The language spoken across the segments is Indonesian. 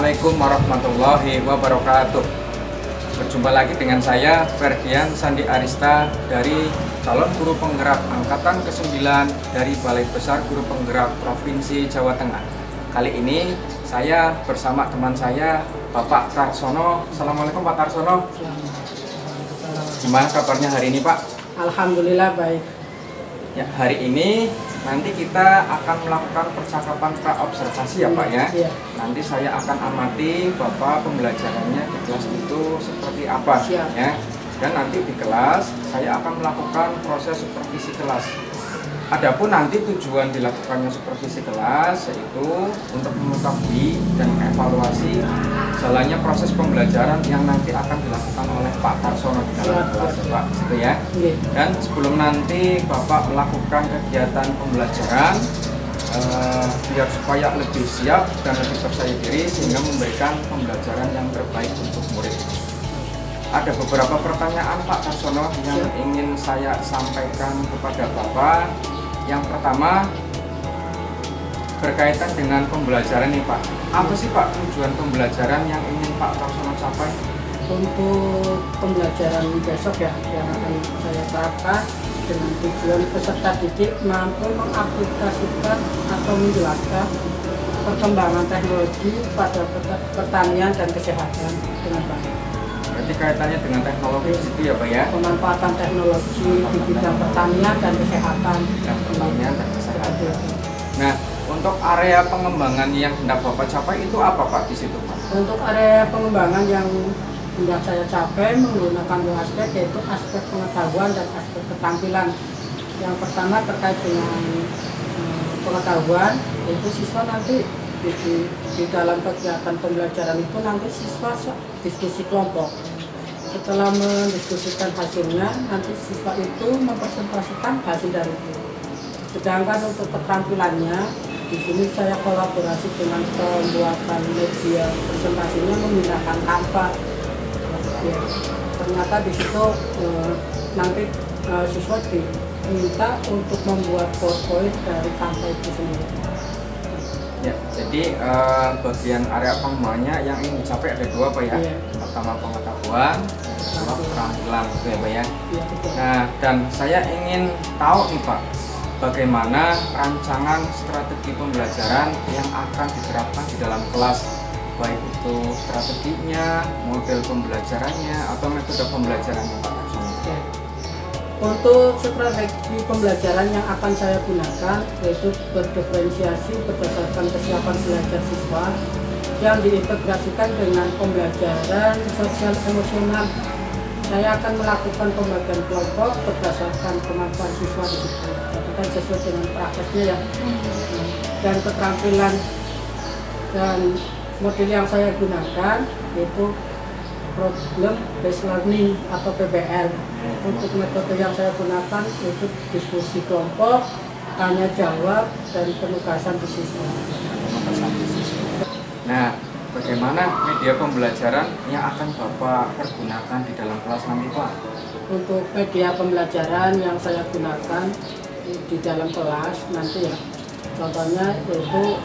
Assalamualaikum warahmatullahi wabarakatuh. Berjumpa lagi dengan saya Ferdian Sandi Arista dari calon guru penggerak angkatan ke-9 dari Balai Besar Guru Penggerak Provinsi Jawa Tengah. Kali ini saya bersama teman saya Bapak Tarsono. Assalamualaikum Pak Tarsono. Gimana kabarnya hari ini Pak? Alhamdulillah baik. Ya, hari ini nanti kita akan melakukan percakapan pra-observasi ya Pak ya. Iya. Nanti saya akan amati Bapak pembelajarannya di kelas itu seperti apa. Siap. Ya. Dan nanti di kelas saya akan melakukan proses supervisi kelas. Adapun nanti tujuan dilakukannya supervisi kelas yaitu untuk mengetahui dan mengevaluasi jalannya proses pembelajaran yang nanti akan dilakukan oleh Pak Tarsono di dalam kelas ya Pak, gitu ya. Iya. Dan sebelum nanti Bapak melakukan kegiatan pembelajaran biar supaya lebih siap dan lebih percaya diri sehingga memberikan pembelajaran yang terbaik untuk murid. Ada beberapa pertanyaan Pak Tarsono yang ingin saya sampaikan kepada Bapak. Yang pertama berkaitan dengan pembelajaran nih Pak. Apa sih Pak tujuan pembelajaran yang ingin Pak Tarsono capai? Untuk pembelajaran besok ya yang akan saya terapkan dengan tujuan peserta didik mampu mengaplikasikan atau menjelaskan perkembangan teknologi pada pertanian dan kesehatan dengan baik. Berarti kaitannya dengan teknologi itu ya Pak ya? Pemanfaatan teknologi di bidang pertanian dan kesehatan. Dan pertanian dan kesehatan. Nah, untuk area pengembangan yang hendak Bapak capai itu apa Pak di situ Pak? Untuk area pengembangan yang hendak saya capai menggunakan dua aspek, yaitu aspek pengetahuan dan aspek keterampilan. Yang pertama terkait dengan pengetahuan, yaitu siswa nanti di dalam kegiatan pembelajaran itu nanti siswa diskusi kelompok. Setelah mendiskusikan hasilnya, nanti siswa itu mempresentasikan hasil dari itu. Sedangkan untuk keterampilannya, di sini saya kolaborasi dengan pembuatan media presentasinya menggunakan Canva. Ya, ternyata di situ nanti siswa diminta untuk membuat PowerPoint dari Canva itu sendiri. Ya, jadi bagian area pengembangannya yang ingin dicapai ada dua Pak ya. Iya. Pertama pengetahuan, kedua keterampilan gitu ya Pak ya. Iya, betul. Nah, dan saya ingin tahu nih Pak, bagaimana rancangan strategi pembelajaran yang akan diterapkan di dalam kelas, baik itu strateginya, model pembelajarannya, atau metode pembelajarannya Pak Tarsono. Oke. Untuk strategi pembelajaran yang akan saya gunakan yaitu berdiferensiasi berdasarkan kesiapan belajar siswa yang diintegrasikan dengan pembelajaran sosial emosional. Saya akan melakukan pembagian kelompok berdasarkan kemampuan siswa di situ. Jadi kan sesuai dengan prakteknya ya. Dan keterampilan dan model yang saya gunakan yaitu problem based learning atau PBL. Untuk metode yang saya gunakan yaitu diskusi kelompok, tanya jawab, dan penugasan di siswa. Nah, bagaimana media pembelajaran yang akan Bapak pergunakan di dalam kelas nanti Pak? Untuk media pembelajaran yang saya gunakan di dalam kelas nanti ya, contohnya yaitu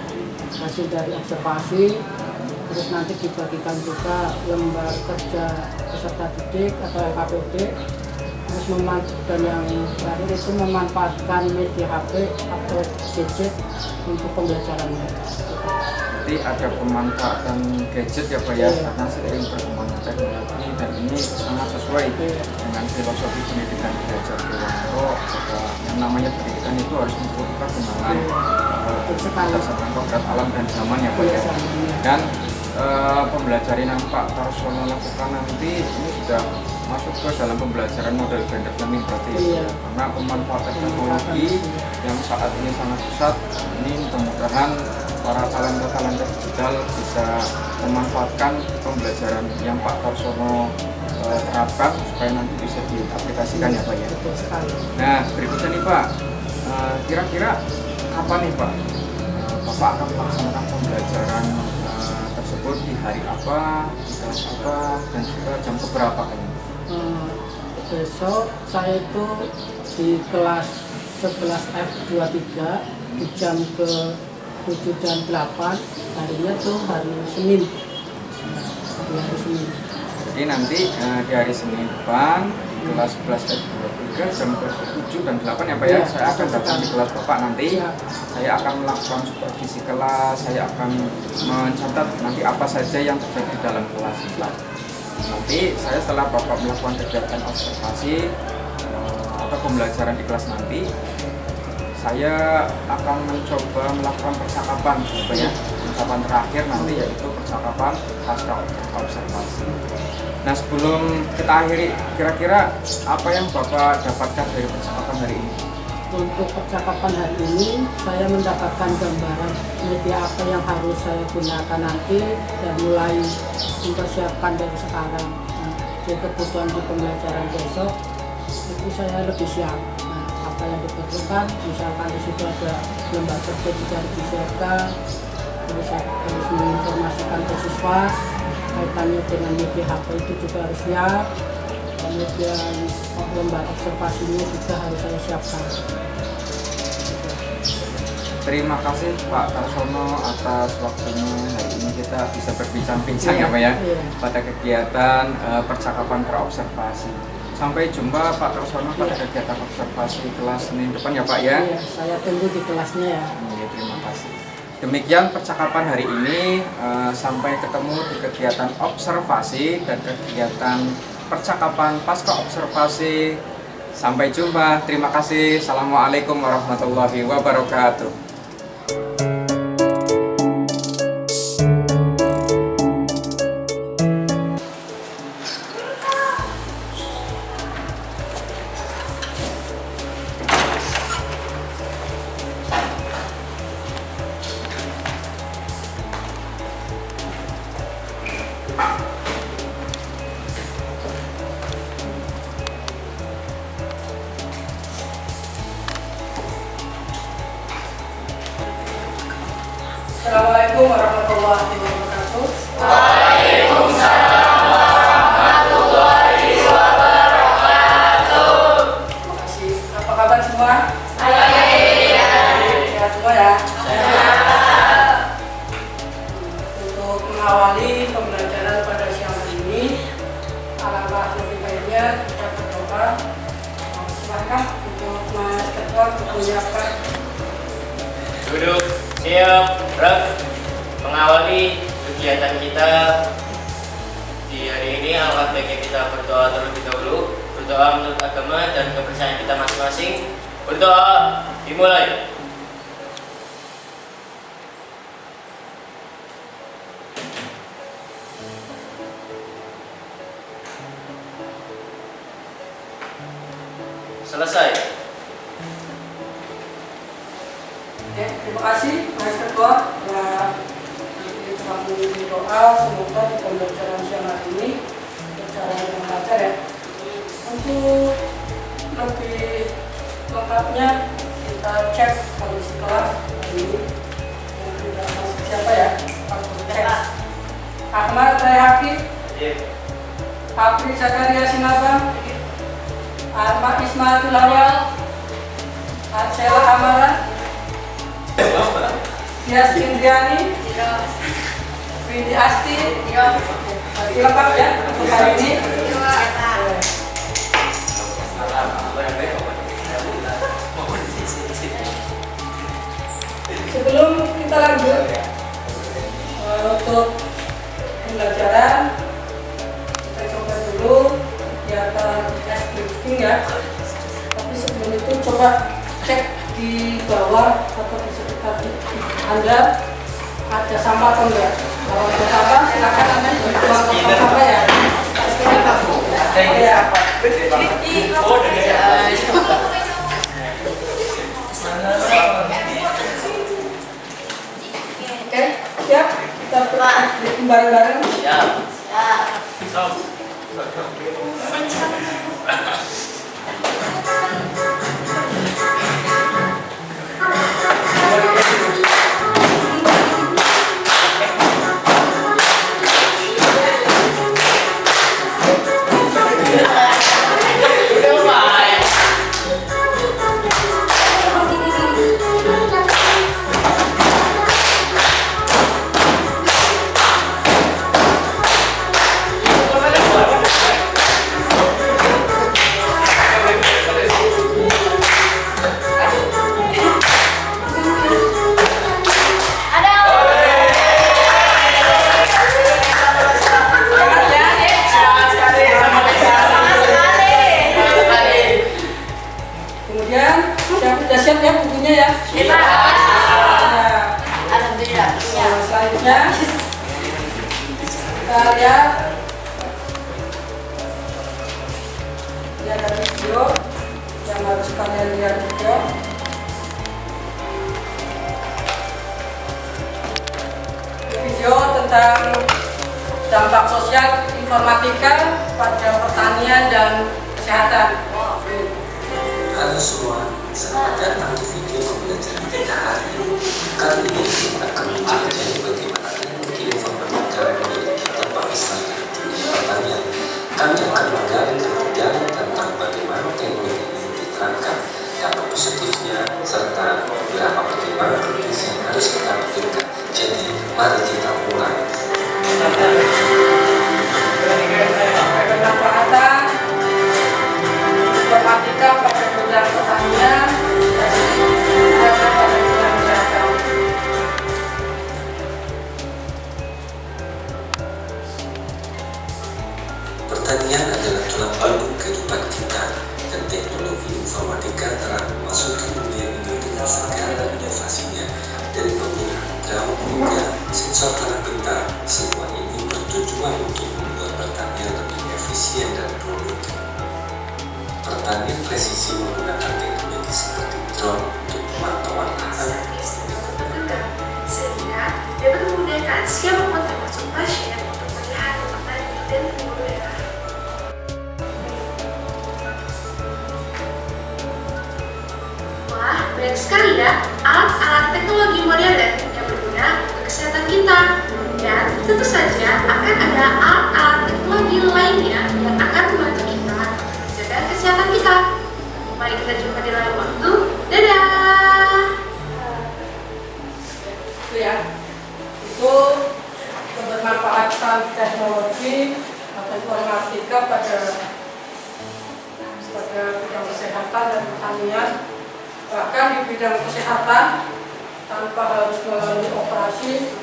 hasil dari observasi, terus nanti dibagikan juga lembar kerja peserta didik atau LKPD, terus dan yang terakhir itu memanfaatkan media HP atau gadget untuk pembelajarannya. Jadi ada pemanfaatan gadget ya Pak ya, karena seiring perkembangan teknologi dan ini sangat sesuai dengan filosofi pendidikan belajar Dewanto bahwa yang namanya pendidikan itu harus mengikuti perkembangan berdasarkan kodrat alam dan zaman ya Pak ya. Dan pembelajaran yang Pak Tarsono lakukan nanti ini sudah masuk ke dalam pembelajaran model blended learning berarti karena pemanfaatan teknologi yang saat ini sangat pesat. Ini mudah-mudahan para talenta digital bisa memanfaatkan pembelajaran yang Pak Tarsono terapkan supaya nanti bisa diaplikasikan ya Pak ya. Nah, berikutnya nih Pak, kira-kira kapan nih Pak Bapak akan melaksanakan pembelajaran tersebut, di hari apa, di kelas apa, dan juga jam berapa kayaknya? Besok saya itu di kelas 11F23 di jam ke 7 dan 8, harinya tuh hari Senin. di hari Senin. Jadi nanti di hari Senin depan di kelas 11 dan 23 jam 7 dan 8 ya Pak ya, Iya, saya akan datang di kelas Bapak nanti. Iya. Saya akan melakukan supervisi kelas, saya akan mencatat nanti apa saja yang terjadi dalam kelas itu. Nanti saya setelah Bapak melakukan kegiatan observasi atau pembelajaran di kelas nanti, saya akan mencoba melakukan percakapan Bapak ya. Percakapan terakhir nanti yaitu percakapan pasca observasi. Nah, sebelum kita akhiri, kira-kira apa yang Bapak dapatkan dari percakapan hari ini? Untuk percakapan hari ini, saya mendapatkan gambaran media apa yang harus saya gunakan nanti dan mulai mempersiapkan dari sekarang. Jadi kebutuhan di pembelajaran besok itu saya lebih siap. Nah, apa yang diperlukan, misalkan di situ ada lembaga kerja juga harus disiapkan, terus saya harus menginformasikan ke siswa kaitannya dengan media HP itu juga harus siap. Kemudian lembar observasinya juga harus saya siapkan. Terima kasih Pak Karsono atas waktunya. Hari ini kita bisa berbincang-bincang ya Pak ya, pada kegiatan percakapan praobservasi. Sampai jumpa Pak Karsono pada kegiatan observasi kelas Senin depan ya Pak ya. Iya, saya tunggu di kelasnya ya. Iya, terima kasih. Demikian percakapan hari ini. Sampai ketemu di kegiatan observasi dan kegiatan percakapan pasca observasi. Sampai jumpa. Terima kasih. Assalamualaikum warahmatullahi wabarakatuh. Assalamualaikum warahmatullahi wabarakatuh. Waalaikumsalam warahmatullahi wabarakatuh. Terima kasih. Apa kabar semua? Alhamdulillah. Sehat semua ya? Sehat. Untuk mengawali pembelajaran pada siang hari ini, alangkah lebih baiknya kita berdoa. Silakan untuk Mas Ketua untuk menyiapkan. Duduk, siap, gerak. Mengawali kegiatan kita di hari ini, alangkah baiknya kita berdoa terlebih dahulu. Berdoa menurut agama dan kepercayaan kita masing-masing. Berdoa dimulai. Selesai. Oke, terima kasih Mas Ketua telah mengirim doa. Semoga di pembelajaran siang hari ini berjalan dengan lancar ya. Untuk lebih lengkapnya kita cek kondisi kelas hari ini. Yang tidak masuk siapa ya? Aku cek. Ahmad Rayhaki, Apri Zakaria Sinabang, Ahmad Ismail Tilawal, Arsela Amaran, Tias Indriani, Windy Asti, lengkap ya untuk hari ini. Sebelum kita lanjut untuk pembelajaran, kita coba dulu kegiatan S-Drifting ya. Tapi sebelum itu coba cek di bawah atau di sekitar Anda ada sampah atau enggak. Kalau ada sampah silakan Anda buang ke sampah ya. Oke, siap? Kita berbincang bareng-bareng. Siap. Ini ada video yang harus kalian lihat juga. Video tentang dampak sosial informatika pada pertanian dan kesehatan. Halo semua, selamat datang di video pembelajaran kita hari ini. Kali ini kita akan mempelajari bagaimana teknologi informatika memiliki dampak besar di dunia pertanian. Kami akan menggali lebih dalam tentang bagaimana teknologi ini diterapkan, dampak positifnya, serta beberapa pertimbangan kritis yang harus kita pikirkan. Jadi, mari kita mulai. Pemanfaatan informatika pada bidang pertanian dan pada bidang kesehatan. Pertanian adalah tulang punggung kehidupan kita, dan teknologi informatika telah memasuki dunia ini dengan segala inovasinya. Dari penggunaan drone hingga sensor tanah pintar, semua ini bertujuan untuk membuat pertanian lebih efisien dan produktif. Pertanian presisi menggunakan teknologi seperti drone untuk pemantauan lahan, sehingga dapat memudahkan siapapun termasuk pasien untuk melihat petani dan penduduk daerah. Wah, banyak sekali ya alat-alat teknologi modern yang berguna untuk kesehatan kita. Dan tentu saja akan ada alat-alat teknologi lainnya yang akan membantu kita menjaga kesehatan kita. Mari kita jumpa di lain waktu. Dadah! Itu ya, itu kebermanfaatan teknologi atau informatika pada bidang kesehatan dan pertanian. Bahkan di bidang kesehatan tanpa harus melalui operasi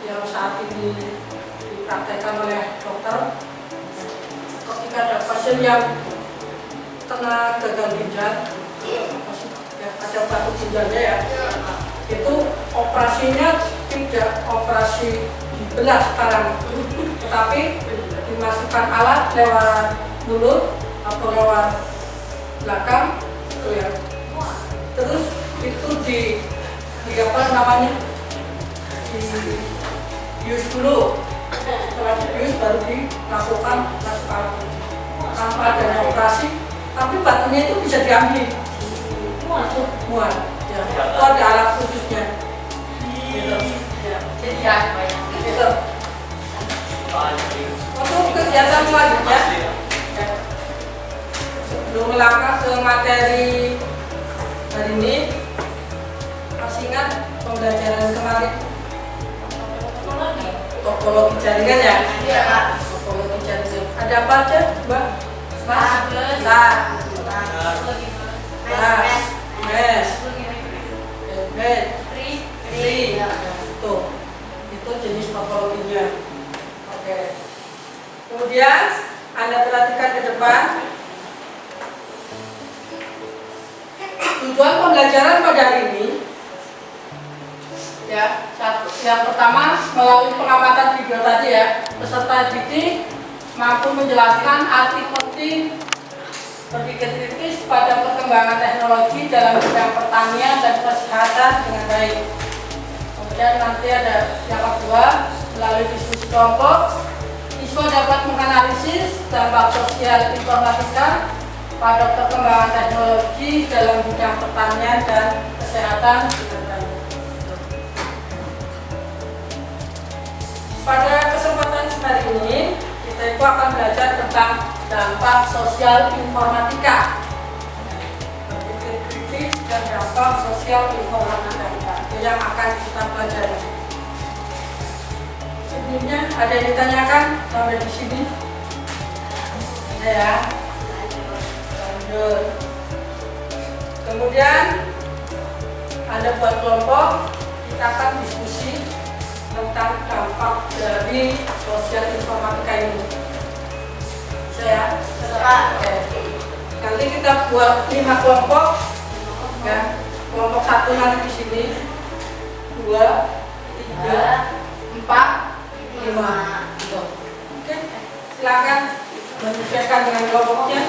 yang saat ini dipraktekkan oleh dokter. Ketika ada pasien yang kena gagal ginjal, ya, ada batuk ginjalnya ya, itu operasinya tidak operasi dibelah sekarang, tetapi dimasukkan alat lewat mulut atau lewat belakang, itu ya. Terus itu di apa namanya, dibius dulu, setelah dibius baru dilakukan masuk alat tanpa adanya operasi, tapi batunya itu bisa diambil muat ya, itu ada alat khususnya gitu. Jadi ya, banyak Gitu. Untuk kegiatan selanjutnya ya, sebelum melangkah ke materi hari ini, masih ingat pembelajaran kemarin topologi jaringan ya? Iya. Topologi jaringan. Ada apa aja, Mbak? Itu jenis topologinya. Oke. Kemudian Anda perhatikan ke depan. Tujuan pembelajaran pada hari ini ya, yang pertama melalui pengamatan video tadi ya, peserta didik mampu menjelaskan arti penting berpikir kritis pada perkembangan teknologi dalam bidang pertanian dan kesehatan dengan baik. Kemudian nanti ada yang kedua, melalui diskusi kelompok, siswa dapat menganalisis dampak sosial informatika pada perkembangan teknologi dalam bidang pertanian dan kesehatan dengan baik. Pada kesempatan hari ini, kita itu akan belajar tentang dampak sosial informatika, berpikir kritis dan dampak sosial informatika. Itu yang akan kita pelajari. Sebelumnya ada yang ditanyakan sampai di sini? Ada ya? Lanjut. Kemudian Anda buat kelompok, kita akan diskusi tentang dampak dari sosial informatika ini. Saya nanti kita buat 5 kelompok ya. Kelompok 1 nanti di sini, 2, 3, 4, 5 gitu. Oke, silakan menyesuaikan dengan kelompoknya.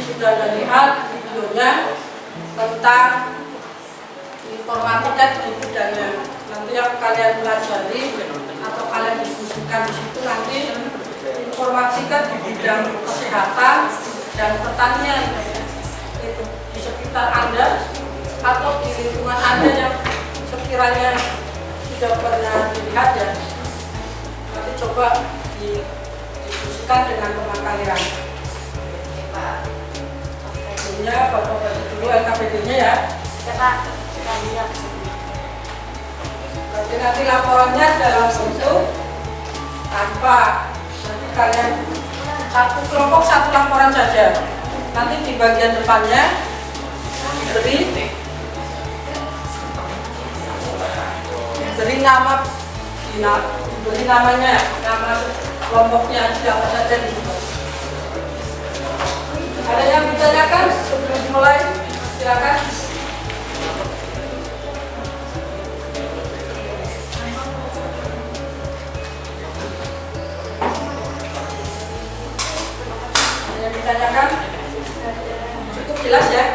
sudah Anda lihat videonya tentang informatika di bidangnya. Nanti yang kalian pelajari atau kalian diskusikan di situ nanti informatika di bidang kesehatan dan pertanian itu di sekitar Anda atau di lingkungan Anda yang sekiranya tidak pernah dilihat ya. Nanti coba didiskusikan dengan teman kalian. Tentunya Bapak bagi dulu LKPD-nya ya. Ya Pak, siap. Berarti nanti laporannya dalam bentuk tanpa nanti kalian satu kelompok satu laporan saja. Nanti di bagian depannya diberi nama, diberi namanya, nama kelompoknya siapa saja di situ. Ada yang ditanyakan sebelum dimulai? Silakan. Yang ditanyakan cukup jelas ya.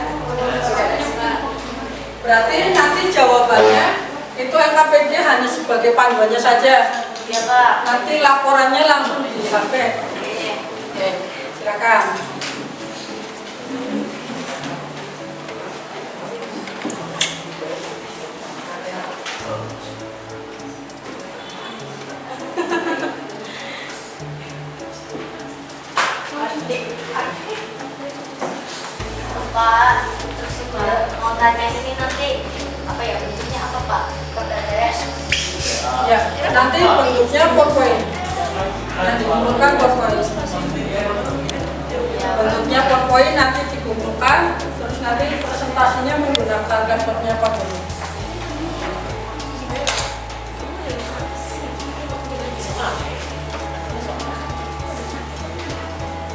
Berarti nanti jawabannya itu LKPD hanya sebagai panduannya saja. Iya Pak. Nanti laporannya langsung di HP. Oke, silakan. Pak, terus mau tanya ini nanti apa ya bentuknya apa Pak? Ya, nanti bentuknya PowerPoint. Yang dikumpulkan PowerPoint. Bentuknya PowerPoint nanti dikumpulkan, terus nanti presentasinya menggunakan laptopnya Pak Guru.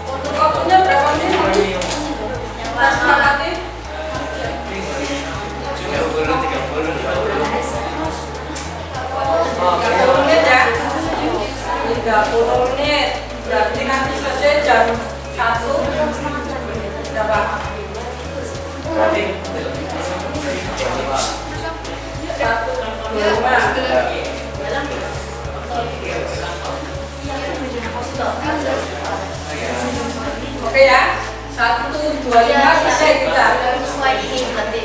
Untuk waktunya berapa menit? Kita sepakati. 30 menit ya. 30 menit. Berarti nanti selesai jam 1 berapa? 1.25. Oke ya. 1.25 selesai kita. Sesuai ini berarti.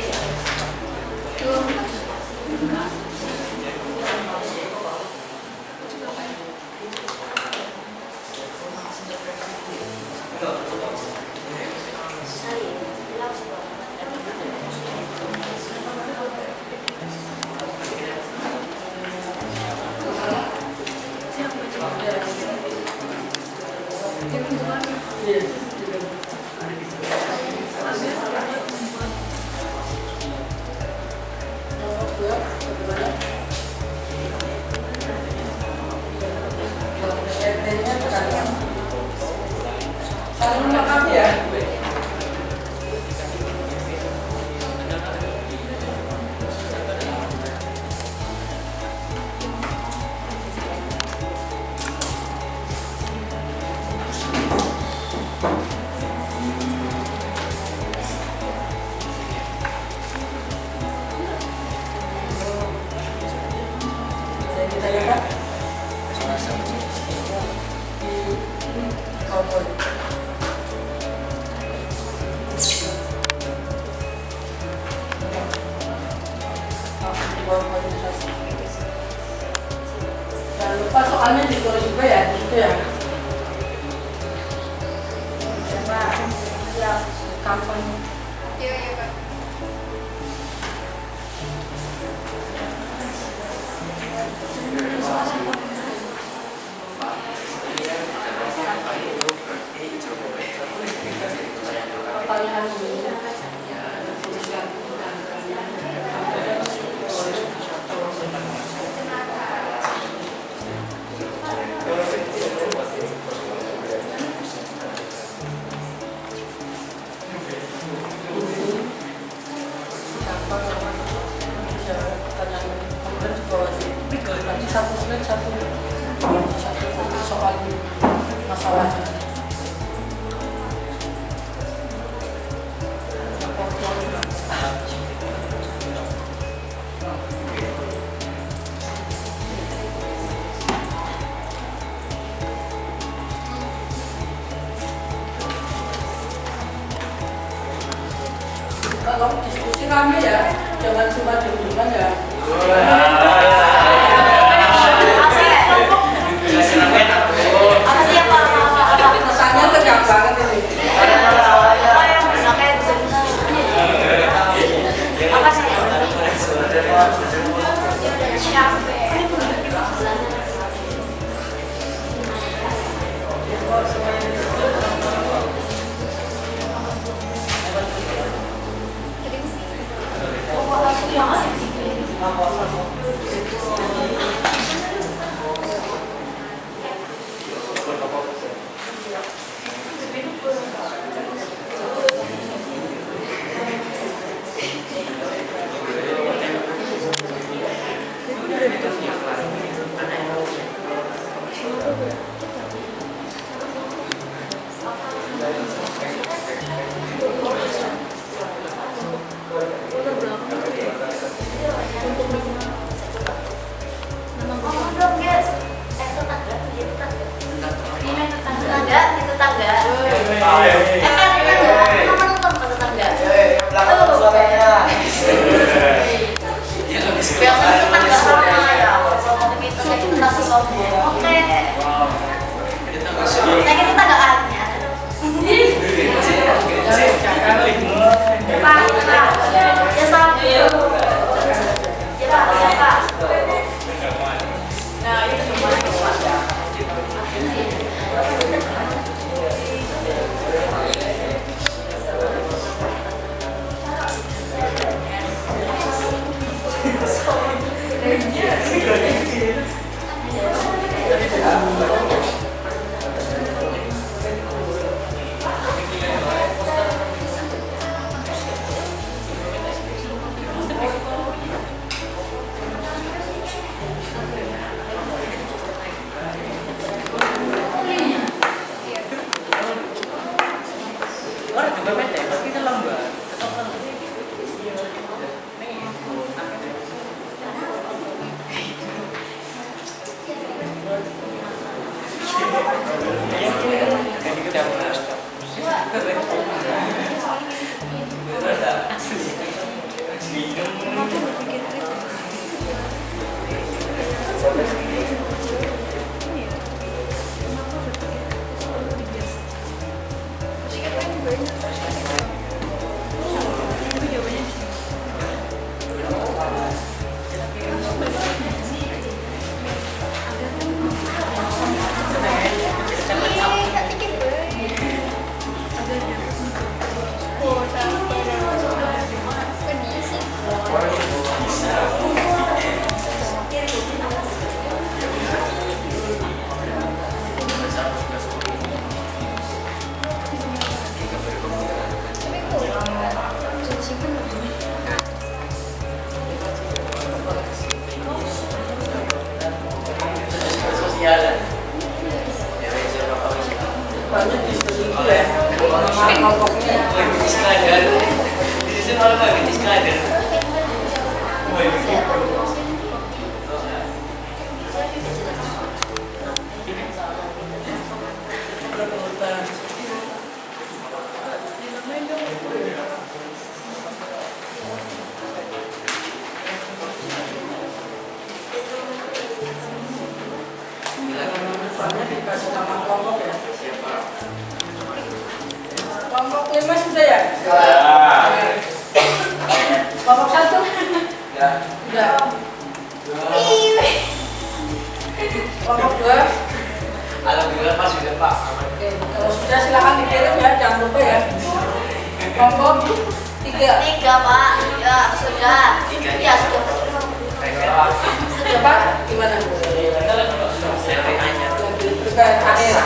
Saling melengkapi ya. Jangan lupa soalnya ditulis juga ya, gitu ya. Coba ya kampanye. Iya Pak. Pertanyaan ini. Satu slide satu soal masalahnya. tolong diskusi rame ya, jangan cuma diem-dieman ya. Kesannya tegang banget ini. Banyak diskusi itu ya, kelompoknya. Banyak dikasih nama kelompok ya. Kelompok 5 sudah ya? Kelompok 1? Ya. Sudah. Kelompok 2? Alhamdulillah Pak sudah Pak. Oke, kalau sudah silakan dikirim ya, jangan lupa ya. Kelompok 3? 3 Pak, ya sudah. Ya sudah. Sudah Pak, gimana? Terkait akhir.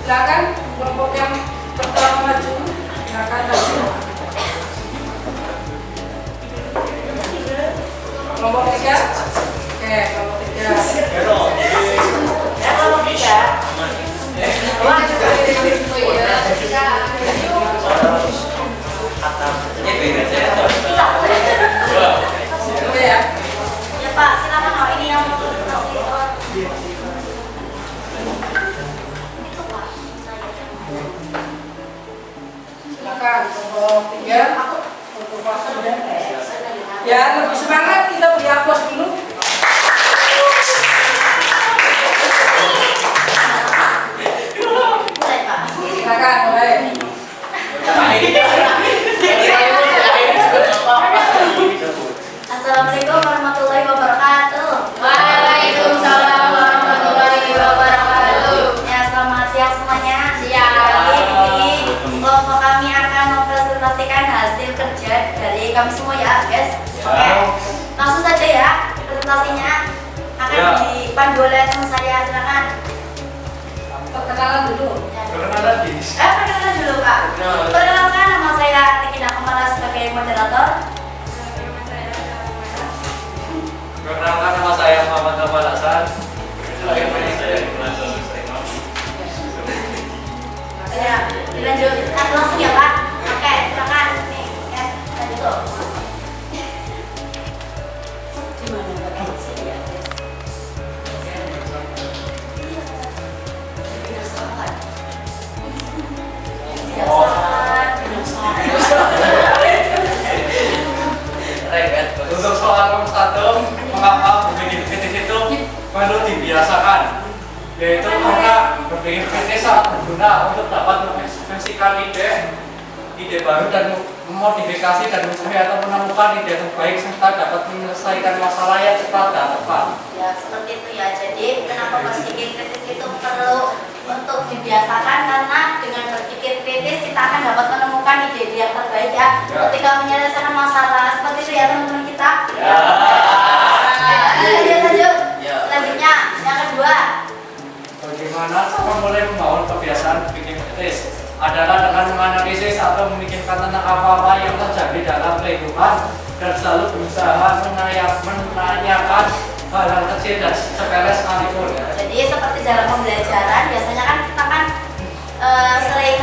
Silakan kelompok yang pertama maju. Silakan maju. Kelompok 3. Oke, kelompok 3. Kelompok 3. Wah, juga. oleh teman saya, silakan. Perkenalan dulu. Perkenalan di Perkenalan dulu Kak. Perkenalkan, nama saya Tikina Kemala sebagai moderator. Perkenalkan, nama saya Muhammad Kamal Hasan. Ya, dilanjut. Langsung ya Pak. Oke, silakan. Nih, ya, lanjut tuh. Gimana Pak? Untuk soal nomor 1, mengapa berpikir kritis itu perlu dibiasakan? Yaitu karena berpikir kritis sangat berguna untuk dapat mengekspresikan ide baru dan memodifikasi dan mencari atau menemukan ide terbaik serta dapat menyelesaikan masalah yang cepat dan tepat. Ya, seperti itu ya. Jadi, kenapa berpikir kritis itu perlu untuk dibiasakan? Karena dengan berpikir kritis kita akan dapat menemukan ide-ide yang terbaik ya. Ketika menyelesaikan masalah. Seperti itu ya teman-teman kita. Lanjut. Selanjutnya, yang kedua. Bagaimana cara mulai membangun kebiasaan berpikir kritis? Adalah dengan menganalisis atau memikirkan tentang apa-apa yang terjadi dalam kehidupan dan selalu berusaha menanyakan hal-hal kecil dan sepele sekalipun. Jadi seperti dalam pembelajaran biasanya kan kita kan sering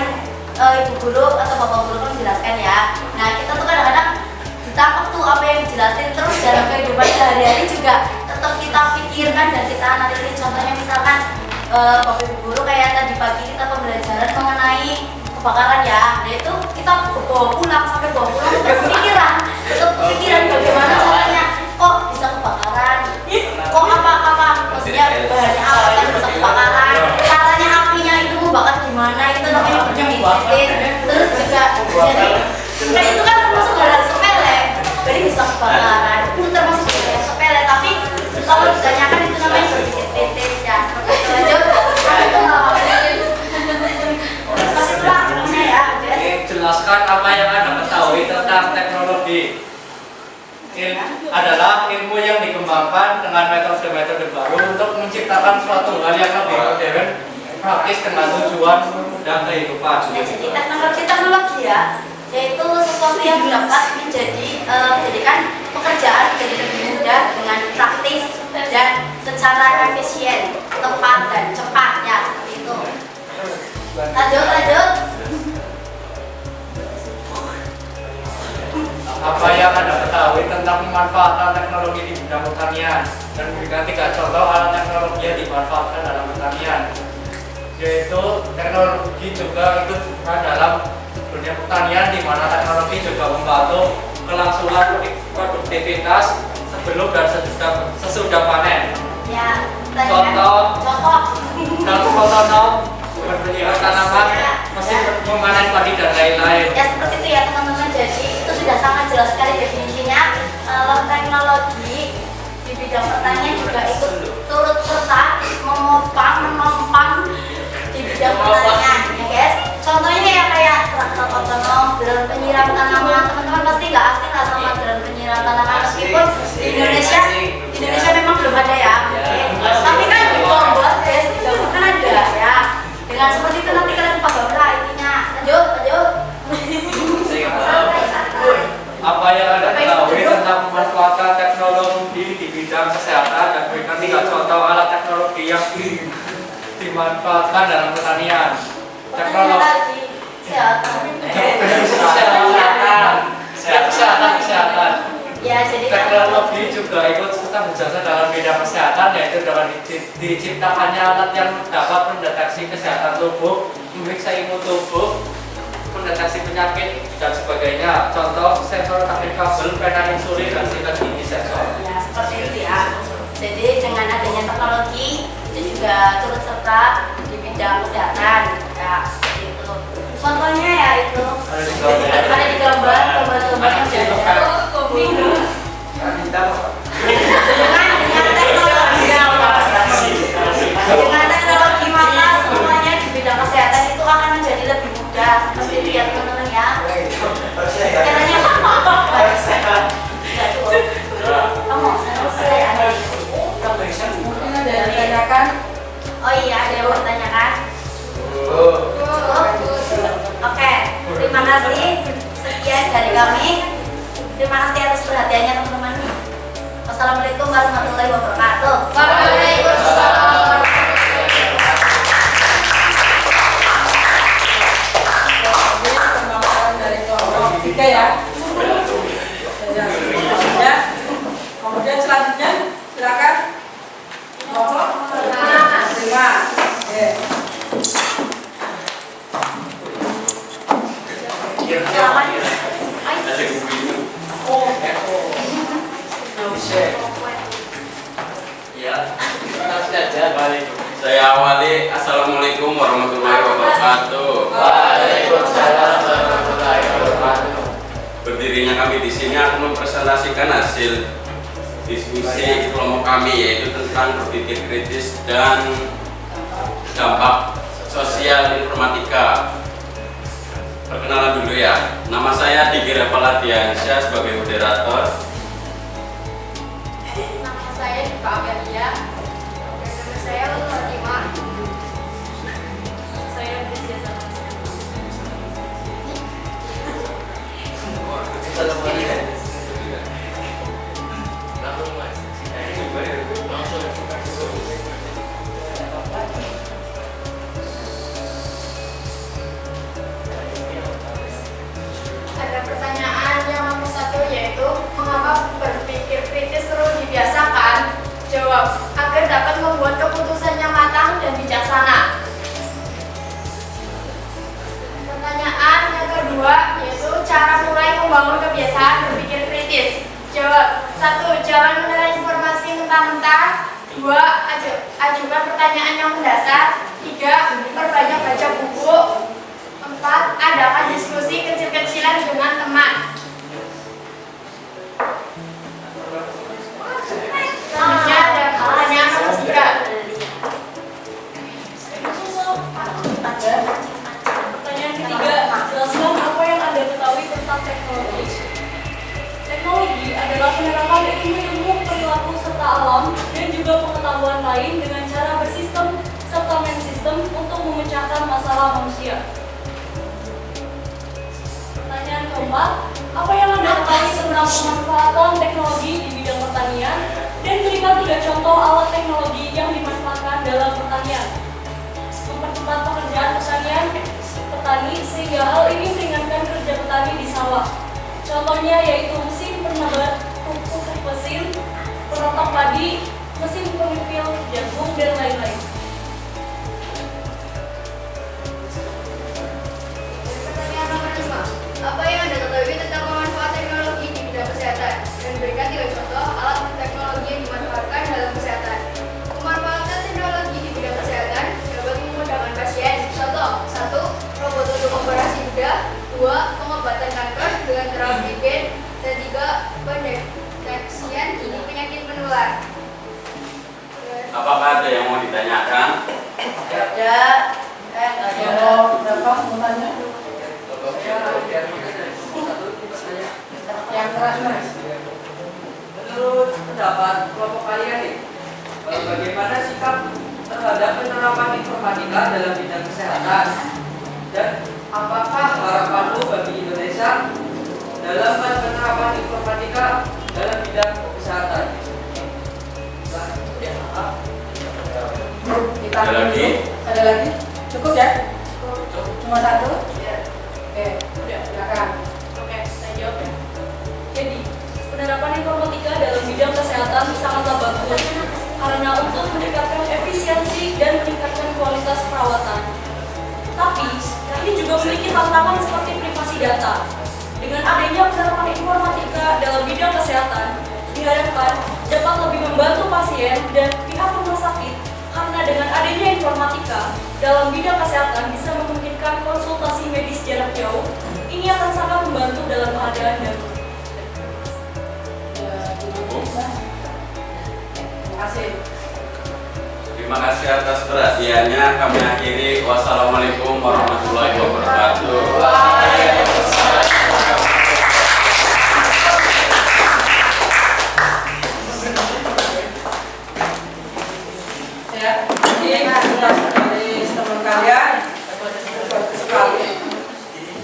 ibu guru atau bapak guru kan menjelaskan ya. Nah kita tuh kadang-kadang ditangkap tuh apa yang dijelasin, terus dalam kehidupan sehari-hari juga tetap kita pikirkan dan kita analisis. Contohnya misalkan bapak ibu guru kayak tadi pagi kita pembelajaran mengenai kebakaran ya. Nah itu kita bawa pulang sampai bawa pulang tetap kepikiran bagaimana caranya kok bisa kebakaran, kok apa maksudnya bahannya apa kan bisa kebakaran, caranya apinya itu membakar gimana, itu namanya berpikir kritis. Terus juga jadi nah itu kan termasuk hal sepele, jadi bisa kebakaran itu termasuk hal yang sepele, tapi kalau ditanyakan itu namanya berpikir kritis ya. Seperti itu. Seperti itulah ya. Jelaskan apa yang Anda ketahui tentang teknologi. Adalah ilmu yang dikembangkan dengan metode-metode baru untuk menciptakan suatu hal yang lebih modern, praktis dengan tujuan dan kehidupan. Ya, jadi teknologi ya, yaitu sesuatu yang dapat menjadikan pekerjaan menjadi lebih mudah dengan praktis dan secara efisien, tepat dan cepat ya, seperti itu. Lanjut. Apa yang Anda ketahui tentang pemanfaatan teknologi di bidang pertanian, dan berikan 3 contoh alat teknologi yang dimanfaatkan dalam pertanian. Yaitu teknologi juga ikut dalam dunia pertanian, di mana teknologi juga membantu kelangsungan produktivitas sebelum dan sesudah panen. Ya, Contoh dalam potong berpenyiaran tanaman, mesin memanen padi dan lain-lain. Ya seperti itu ya teman-teman. Jadi itu sudah sangat jelas sekali definisinya. Kalau teknologi di bidang pertanian juga ikut turut serta menopang di bidang pertanian ya guys. Contohnya ya kayak traktor otonom, drone penyiram tanaman. Teman-teman pasti nggak asing lah sama drone penyiram tanaman, meskipun di Indonesia memang belum ada ya. Tapi kan dibuat guys, juga kan ada ya. Dengan seperti itu nanti kalian paham lah intinya. Lanjut. Apa yang Anda ketahui tentang pemanfaatan teknologi di bidang kesehatan, dan berikan 3 contoh alat teknologi yang dimanfaatkan dalam pertanian. Teknologi kesehatan. Ya, jadi teknologi juga ikut serta berjasa dalam bidang kesehatan, yaitu dengan diciptakannya alat yang dapat mendeteksi kesehatan tubuh, memeriksa imun tubuh, mendeteksi penyakit dan sebagainya. Contoh sensor taktik kabel, pena insulin dan sikat gigi sensor. Ya seperti itu ya. Jadi dengan adanya teknologi itu juga turut serta di bidang kesehatan ya, seperti itu. Contohnya ya itu ada di gambar yang jadi dengan teknologi maka semuanya di bidang kesehatan itu akan menjadi lebih mudah, seperti itu ya teman-teman ya. Caranya kamu selesai ada Mungkin ada yang tanyakan Terima kasih atas perhatiannya teman-teman. Wassalamualaikum warahmatullahi wabarakatuh. Waalaikumsalam. Jadi pembahasan dari kelompok 3 ya. Ya. Kemudian selanjutnya silakan kelompok 5. Oke. Saya awali. Assalamualaikum warahmatullahi wabarakatuh. Waalaikumsalam warahmatullahi wabarakatuh. Berdirinya kami di sini akan mempresentasikan hasil diskusi kelompok kami, yaitu tentang berpikir kritis dan dampak sosial informatika. Perkenalan dulu ya. Nama saya Diki Revaladiansyah sebagai moderator. Nama saya Diva Amelia. Dan nama saya Lulu Fatimah. Saya Brizia Ada pertanyaan yang nomor 1, yaitu mengapa berpikir kritis perlu dibiasakan? Jawab, agar dapat membuat keputusan yang matang dan bijaksana. Pertanyaan yang kedua, yaitu cara mulai membangun kebiasaan berpikir kritis. Jawab, 1. Jangan menelan informasi mentah-mentah. 2. Ajukan pertanyaan yang mendasar. 3. Perbanyak baca buku. 4. Adakan diskusi kecil-kecilan dengan teman. Selanjutnya ada pertanyaan nomor 3. Pertanyaan ketiga, jelaskan apa yang Anda ketahui tentang teknologi. Teknologi adalah penerapan ilmu-ilmu perilaku serta alam dan juga pengetahuan lain dengan cara bersistem serta main sistem untuk memecahkan masalah manusia. Pertanyaan keempat, apa yang Anda ketahui tentang pemanfaatan teknologi di bidang pertanian dan berikan 3 contoh alat teknologi yang dimanfaatkan dalam pertanian. Mempercepat pekerjaan pertanian petani sehingga hal ini meringankan kerja petani di sawah. Contohnya yaitu mesin penebar pupuk mesin, perotak padi, mesin pemipil jagung, dan lain-lain. Pertanyaan nomor 5. Apa yang Anda ketahui tentang pemanfaatan teknologi di bidang kesehatan? Dan berikan 3 contoh alat teknologi yang dimanfaatkan dalam kesehatan. Pemanfaatan teknologi di bidang kesehatan dapat memudahkan pasien. Contoh, 1. Robot untuk operasi bedah. 2. Pengobatan kanker dengan terapi gen. Dan 3. Pendeteksian dini penyakit menular. Apakah ada yang mau ditanyakan? Ada. Kalau berapa mau tanya? Yang keras mas. Menurut pendapat kelompok kalian nih, bagaimana sikap terhadap penerapan informatika dalam bidang kesehatan? Dan apakah harapanmu bagi Indonesia dalam penerapan informatika dalam bidang kesehatan? Kita Ada lagi? Ada lagi? Cukup ya? Cuma 1? Oke, silakan. Oke, saya jawab ya. Jadi, penerapan informatika dalam bidang kesehatan sangatlah bagus karena untuk meningkatkan efisiensi dan meningkatkan kualitas perawatan. Tapi, ini juga memiliki tantangan seperti privasi data. Dengan adanya penerapan informatika dalam bidang kesehatan, diharapkan dapat lebih membantu pasien dan pihak rumah sakit karena dengan adanya informatika dalam bidang kesehatan bisa memungkinkan konsultasi medis jarak jauh. Ini akan sangat membantu dalam keadaan darurat. Terima kasih. Terima kasih atas perhatiannya. Kami akhiri. Wassalamualaikum warahmatullahi wabarakatuh. Ya, ini tugas dari teman kalian bagus sekali.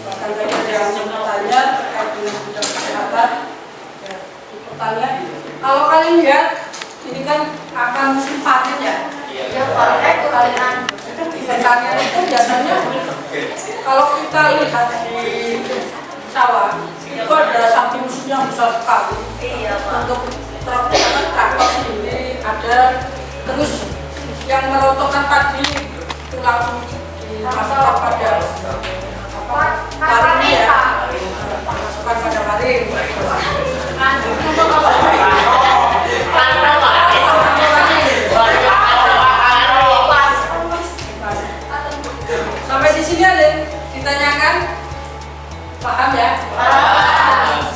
Bahkan tadi ada yang bertanya terkait dengan bidang kesehatan. pertanian. Kalau kalian lihat, ini kan akan musim panen ya. Ya, pertanian. Pertanian itu biasanya kalau kita lihat di sawah itu ada sapi musuhnya yang besar sekali. Iya, Pak. Untuk traktor sendiri ada, terus yang merotokkan tadi itu langsung dimasukkan pada waring ya, masukkan pada waring. Sampai di sini ada yang ditanyakan, paham ya? Paham.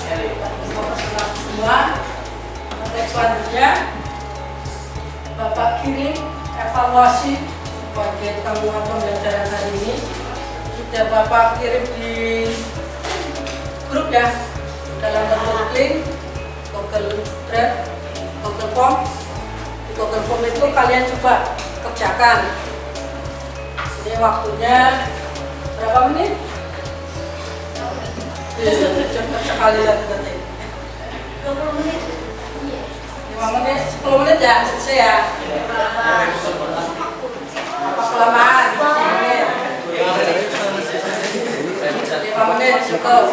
Semua. Teks selanjutnya, Bapak kirim evaluasi sebagai tanggungan pembelajaran hari ini. Sudah Bapak kirim di grup ya, dalam bentuk link, Google Drive, Google Form. Di Google Form itu kalian coba kerjakan. Ini waktunya berapa menit? Cepat sekali 1 detik. 20 menit. 5 menit, 10 menit ya, selesai ya. Apa kelamaan? 5 menit cukup.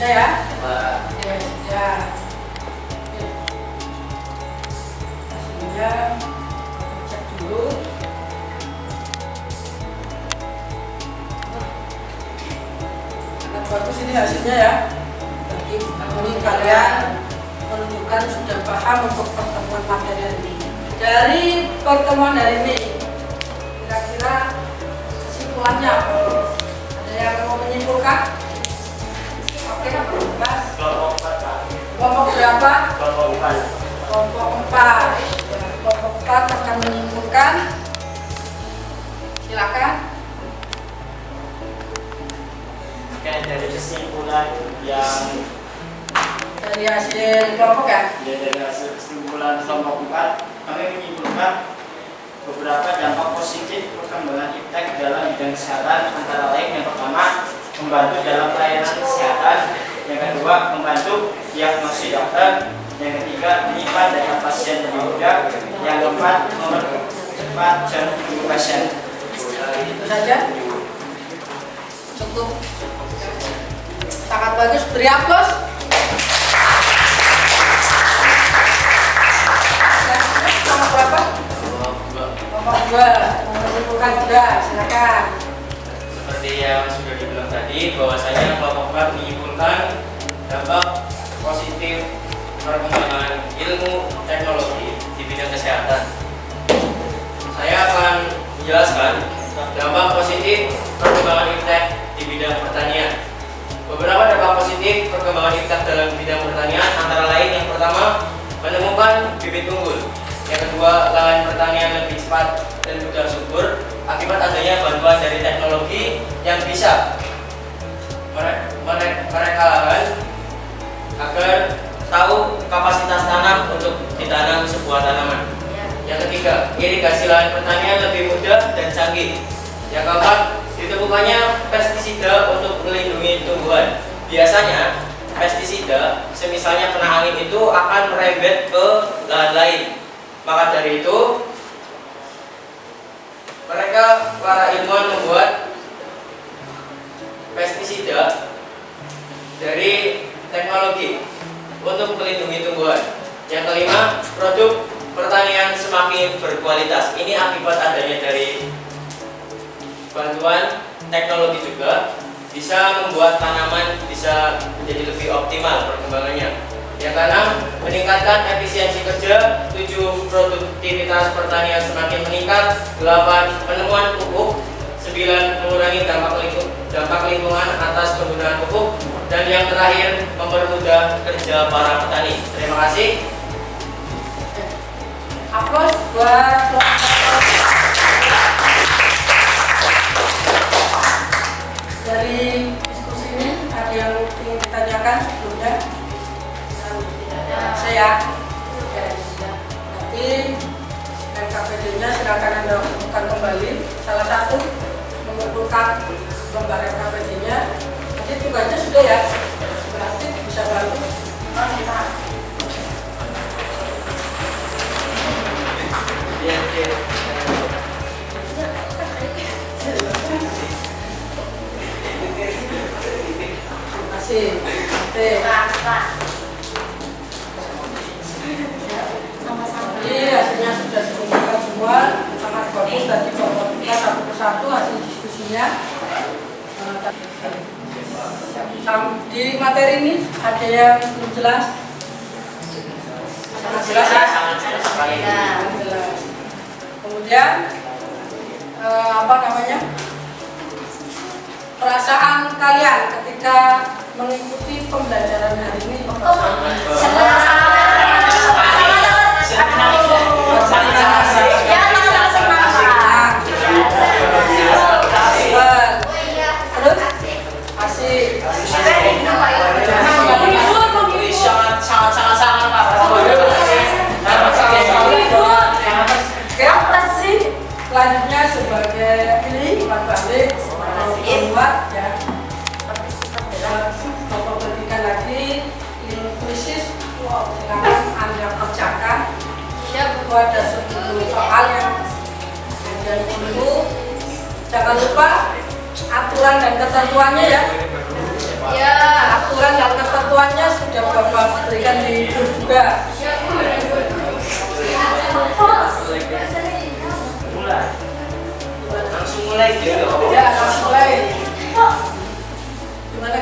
Ya. Oke, ya. Hasilnya cek dulu. Sangat bagus ini hasilnya ya. Jadi ini kalian menunjukkan sudah paham untuk pertemuan materi hari ini. Dari pertemuan hari ini, kira-kira kesimpulannya apa? Ada yang mau menyimpulkan? Oke, kelompok berapa? Kelompok 4. Kelompok 4 akan menyimpulkan. Silakan. Oke, dari kesimpulan yang Dari hasil kelompok ya? ya dari hasil kesimpulan kelompok 4, kami menyimpulkan beberapa dampak positif perkembangan iptek dalam bidang kesehatan, antara lain yang pertama, membantu dalam pelayanan kesehatan, yang kedua membantu diagnosis dokter, yang ketiga menyimpan data pasien lebih mudah, yang keempat mempercepat jalan hidup pasien. Itu saja. Cukup. Sangat bagus. Beri aplaus. Kelompok berapa? Kelompok 2. menyimpulkan juga, silakan. Seperti yang sudah dibilang tadi, bahwasanya kelompok 4 menyimpulkan dampak positif perkembangan ilmu teknologi di bidang kesehatan. Saya akan menjelaskan dampak positif perkembangan iptek di bidang pertanian. Beberapa dampak positif perkembangan iptek dalam bidang pertanian antara lain yang pertama, menemukan bibit unggul. Yang kedua, lahan pertanian lebih cepat dan mudah subur akibat adanya bantuan dari teknologi yang bisa mereka agar tahu kapasitas tanam untuk ditanam sebuah tanaman. Yang ketiga, irigasi lahan pertanian lebih mudah dan canggih. Yang keempat, ditemukannya pestisida untuk melindungi tumbuhan. Biasanya pestisida, semisalnya kena angin itu akan merembet ke lahan lain. Maka dari itu, para ilmuwan membuat pestisida dari teknologi untuk melindungi tumbuhan. Yang kelima, produk pertanian semakin berkualitas. Ini akibat adanya dari bantuan teknologi juga bisa membuat tanaman bisa menjadi lebih optimal perkembangannya. Yang keenam, meningkatkan efisiensi kerja. 7, produktivitas pertanian semakin meningkat. 8, penemuan pupuk. 9, mengurangi dampak lingkungan atas penggunaan pupuk. Dan yang terakhir, mempermudah kerja para petani. Terima kasih. Aplaus buat dari diskusi ini. Ada yang ingin ditanyakan sebelumnya? Saya nanti NKPD-nya silakan Anda umumkan kembali. Salah satu mengumpulkan lembar NKPD-nya. Nanti tugasnya sudah ya, berarti bisa bantu. Terima kasih. Jadi hasilnya sudah dikumpulkan semua, sangat bagus tadi bahwa kita satu persatu hasil diskusinya. Di materi ini ada yang belum jelas? Sangat jelas ya? Sangat sekali. Jelas. Kemudian perasaan kalian ketika mengikuti pembelajaran hari ini? Terus asik. Selanjutnya sebagai ini balik membuat ya Bapak berikan lagi ilmu krisis. Silakan Anda kerjakan. Itu ada 10 soal yang perlu. Jangan lupa aturan dan ketentuannya ya. Ya, aturan dan ketentuannya sudah Bapak berikan di grup juga. Langsung mulai gitu. Ya, langsung mulai. Gimana?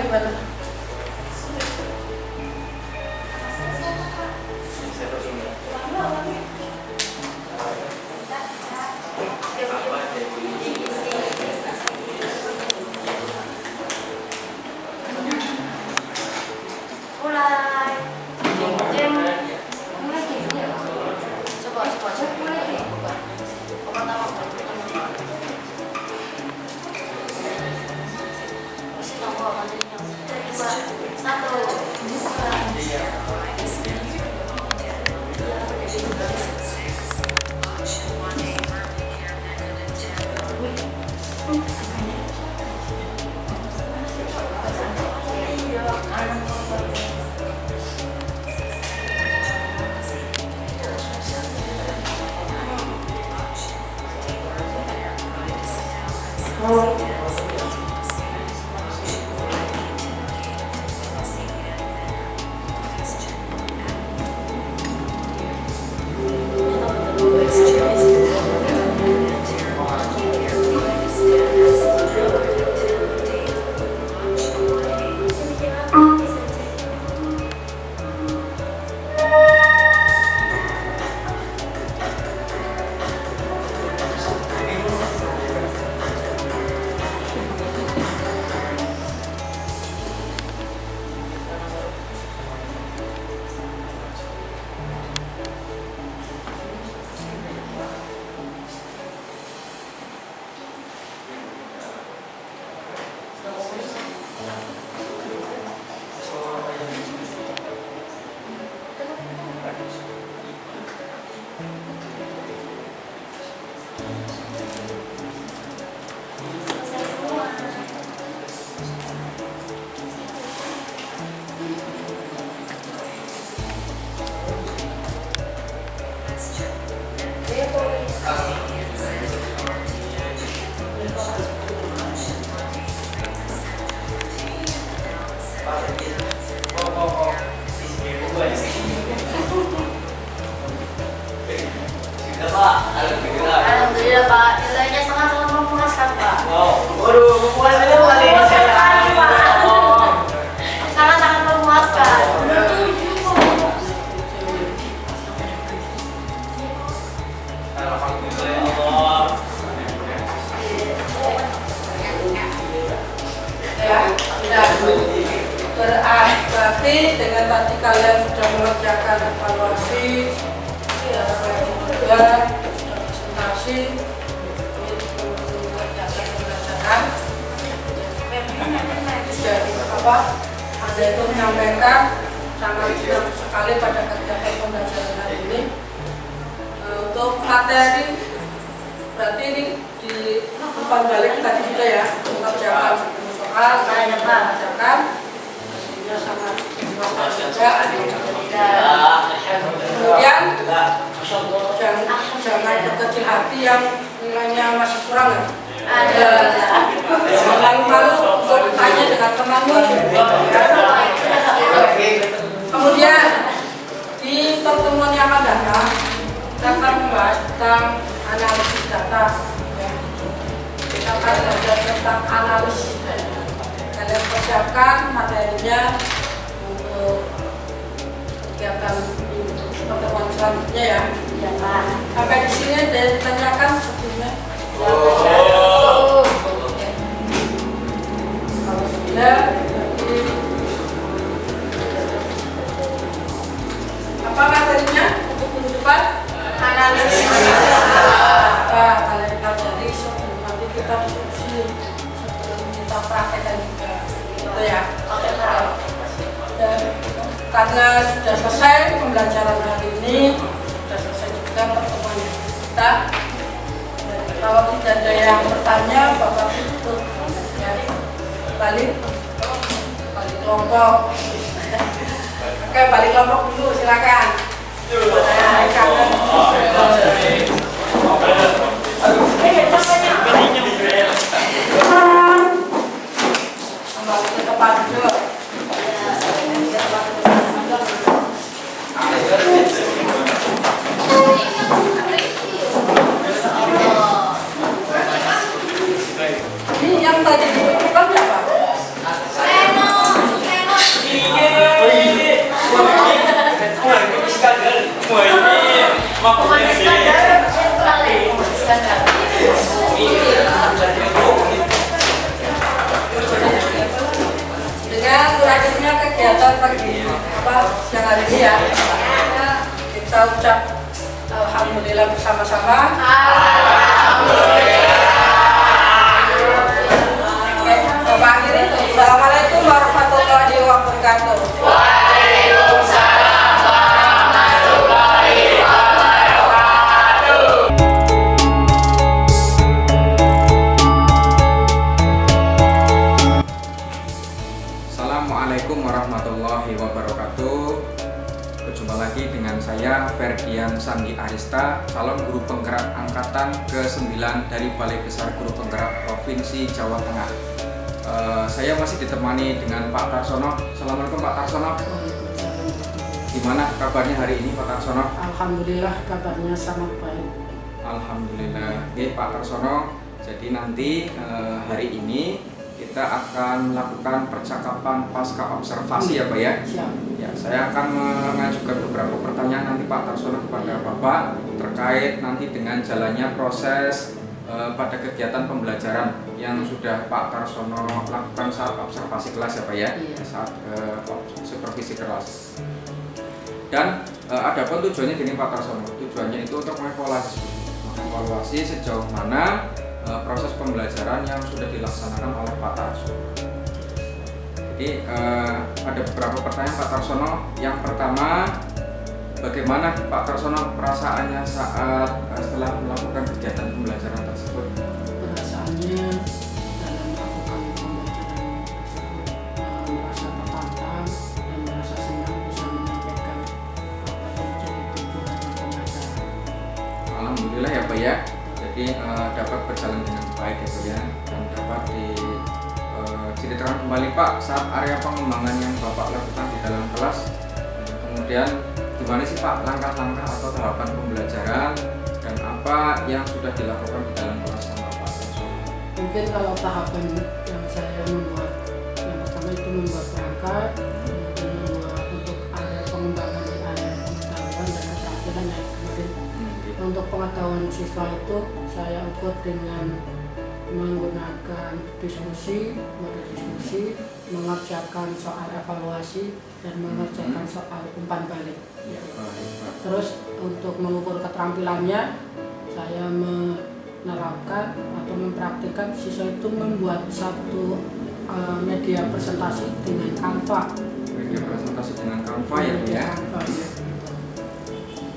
berarti dengan tadi kalian sudah mengerjakan evaluasi, ya, juga sudah presentasi, mengerjakan pembelajaran. Jadi apa? Anda itu menyampaikan sangat senang sekali pada kegiatan pembelajaran hari ini. Untuk materi, berarti ini di umpan balik tadi juga ya, mengerjakan soal, mengerjakan, sehingga sangat juga. Kemudian jangan berkecil hati yang nilainya masih kurang ya. Malu-malu untuk tanya dengan temanmu. Kemudian di pertemuan yang akan datang kita akan membahas tentang analisis data. Kita akan belajar tentang analisis data. Kalian persiapkan materinya untuk kegiatan pertemuan selanjutnya ya. Sampai di sini ada yang ditanyakan sebelumnya. Kalau sudah, apa materinya untuk minggu depan? Analisis. Kalian pelajari sebelum nanti kita diskusi, sebelum kita praktekkan juga, gitu ya. Dan karena sudah selesai pembelajaran hari ini, sudah selesai juga pertemuan kita. Kalau tidak ada yang bertanya, Bapak tutup ya, balik kelompok. Oke, balik kelompok dulu, silakan. Kembali ke tempat duduk. Ini yang tadi dibutuhkan siapa? Dengan berakhirnya kegiatan pagi siang hari ini ya, kita ucap alhamdulillah bersama-sama. Oke, Bapak akhiri. Assalamualaikum warahmatullahi wabarakatuh. Waalaikumsalam warahmatullahi wabarakatuh. Assalamualaikum warahmatullahi wabarakatuh. Berjumpa lagi dengan saya Ferdian Sandi Arista, calon guru penggerak angkatan ke-9 dari Balai Besar Guru Penggerak Provinsi Jawa Tengah. Saya masih ditemani dengan Pak Tarsono. Assalamualaikum Pak Tarsono. Gimana kabarnya hari ini Pak Tarsono? Alhamdulillah kabarnya sangat baik. Alhamdulillah. Oke Pak Tarsono, jadi nanti hari ini kita akan melakukan percakapan pasca observasi ya Pak ya? Siap. Ya, saya akan mengajukan beberapa pertanyaan nanti Pak Tarsono kepada Bapak terkait nanti dengan jalannya proses pada kegiatan pembelajaran yang sudah Pak Tarsono lakukan saat observasi kelas ya Pak ya? Iya. Saat supervisi kelas. Dan adapun tujuannya gini Pak Tarsono, tujuannya itu untuk mengevaluasi sejauh mana proses pembelajaran yang sudah dilaksanakan oleh Pak Tarsono. Jadi ada beberapa pertanyaan Pak Tarsono. Yang pertama, bagaimana Pak Tarsono perasaannya saat setelah melakukan kegiatan pembelajaran tersebut? Perasaannya dalam melakukan pembelajaran tersebut merasa tertantang dan merasa senang bisa menyampaikan apa yang menjadi tujuan pembelajaran. Alhamdulillah ya Pak ya. Jadi dapat berjalan dengan baik ya Pak ya, dan dapat diceritakan kembali Pak saat area pengembangan yang Bapak lakukan di dalam kelas. Kemudian gimana sih Pak langkah-langkah atau tahapan pembelajaran dan apa yang sudah dilakukan di dalam kelas sama Pak Tarsono? Mungkin kalau tahapan yang saya membuat, yang pertama itu membuat perangkat, kemudian membuat untuk area pengembangan di area pengetahuan dan keterampilan yang kemudian untuk pengetahuan siswa itu saya ukur dengan menggunakan model diskusi, mengerjakan soal evaluasi, dan mengerjakan soal umpan balik. Terus untuk mengukur keterampilannya, saya menerapkan atau mempraktikkan siswa itu membuat satu media presentasi dengan Canva. Media presentasi dengan Canva ya Bu ya. Canva, ya.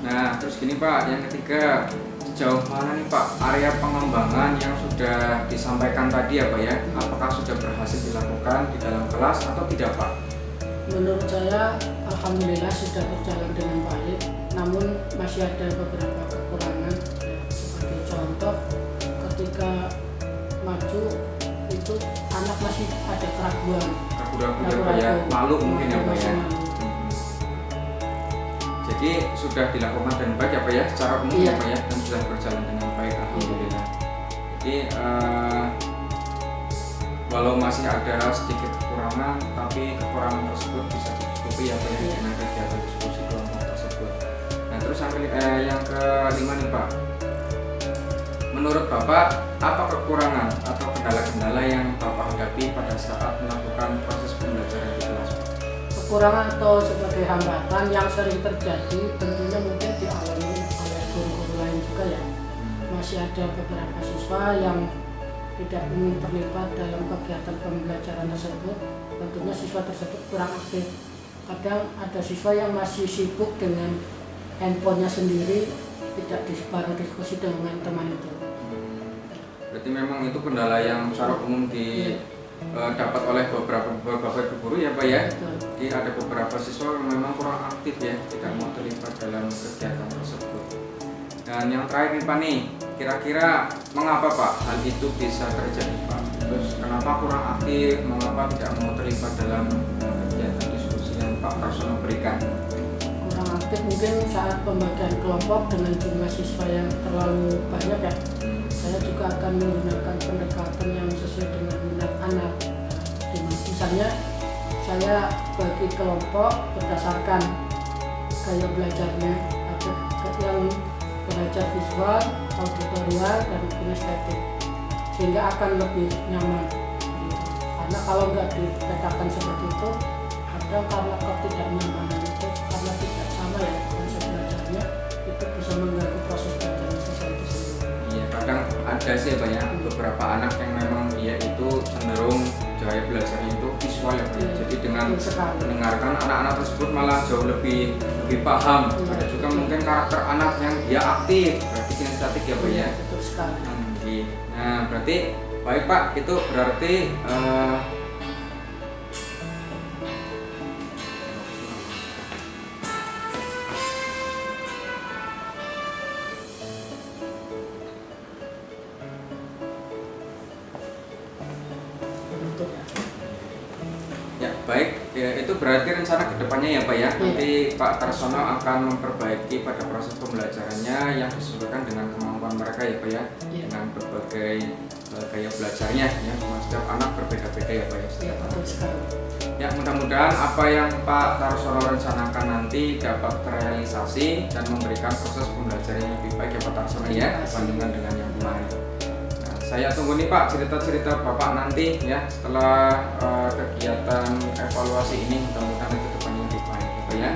Nah terus gini Pak, yang ketiga, sejauh mana nih Pak area pengembangan yang sudah disampaikan tadi ya Pak ya? Apakah sudah berhasil dilakukan di dalam kelas atau tidak Pak? Menurut saya alhamdulillah sudah berjalan dengan baik, namun masih ada beberapa kekurangan. Sebagai contoh, ketika maju itu anak masih ada keraguan Ya Pak ya, malu mungkin ya Pak ya. Jadi sudah dilakukan dengan baik ya Pak ya, secara umum ya Pak ya, dan sudah berjalan dengan baik alhamdulillah. Jadi walau masih ada sedikit kekurangan, tapi kekurangan tersebut bisa ditutupi ya Pak ya dengan kegiatan diskusi kelompok tersebut. Nah terus yang kelima nih Pak, menurut Bapak apa kekurangan atau kendala-kendala yang Bapak hadapi pada saat melakukan proses pembelajaran di kelas? Kekurangan atau sebagai hambatan yang sering terjadi tentunya mungkin dialami oleh guru-guru lain juga ya. Masih ada beberapa siswa yang tidak ingin terlibat dalam kegiatan pembelajaran tersebut. Tentunya siswa tersebut kurang aktif. Kadang ada siswa yang masih sibuk dengan handphonenya sendiri, tidak baru diskusi dengan teman itu. Berarti memang itu kendala yang secara umum dapat oleh beberapa guru ya Pak ya. Jadi ada beberapa siswa yang memang kurang aktif ya, tidak mau terlibat dalam kegiatan tersebut. Dan yang terakhir nih Pak nih, kira-kira mengapa Pak hal itu bisa terjadi Pak? Terus kenapa kurang aktif, mengapa tidak mau terlibat dalam kegiatan diskusi yang Pak Tarsono berikan? Kurang aktif mungkin saat pembagian kelompok dengan jumlah siswa yang terlalu banyak ya. Saya juga akan menggunakan pendekatan yang sesuai dengan minat anak. Misalnya saya bagi kelompok berdasarkan gaya belajarnya, yang belajar visual, auditorial, dan kinestetik, sehingga akan lebih nyaman. Karena kalau nggak dipetakan seperti itu, kadang karena ketidaknyamanan itu, karena tidak sama ya konsep belajarnya, itu bisa mengganggu proses belajar siswa itu sendiri. Iya, kadang ada sih banyak beberapa anak yang memang dia itu cenderung gaya belajarnya itu visual ya Pak. Jadi dengan mendengarkan anak-anak tersebut malah jauh lebih paham. Ada juga mungkin karakter anak yang dia aktif, berarti kinestetik ya Pak ya. Betul sekali. Nah berarti baik Pak, itu berarti baik, ya, itu berarti rencana kedepannya ya Pak ya. Nanti Pak Tarsono akan memperbaiki pada proses pembelajarannya yang disesuaikan dengan kemampuan mereka ya Pak ya, dengan berbagai gaya belajarnya ya. Setiap anak berbeda-beda ya Pak ya. Ya mudah-mudahan apa yang Pak Tarsono rencanakan nanti dapat terrealisasi dan memberikan proses pembelajaran yang lebih baik ya Pak Tarsono ya, dibandingkan dengan yang kemarin. Saya tunggu nih Pak cerita-cerita Bapak nanti ya setelah kegiatan evaluasi ini, mudah-mudahan ke depannya lebih baik Pak ya.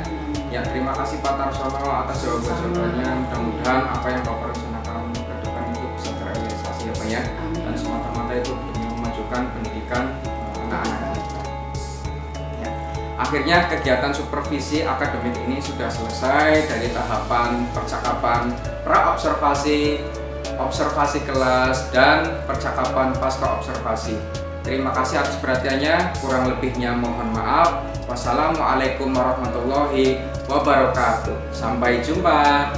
Ya terima kasih Pak Tarsono atas jawaban-jawabannya. Mudah-mudahan apa yang Bapak rencanakan ke depan itu bisa terrealisasi ya Pak ya. Dan semata-mata itu demi memajukan pendidikan anak-anak kita. Ya. Akhirnya kegiatan supervisi akademik ini sudah selesai dari tahapan percakapan pra-observasi, observasi kelas, dan percakapan pasca observasi. Terima kasih atas perhatiannya, kurang lebihnya mohon maaf. Wassalamualaikum warahmatullahi wabarakatuh. Sampai jumpa.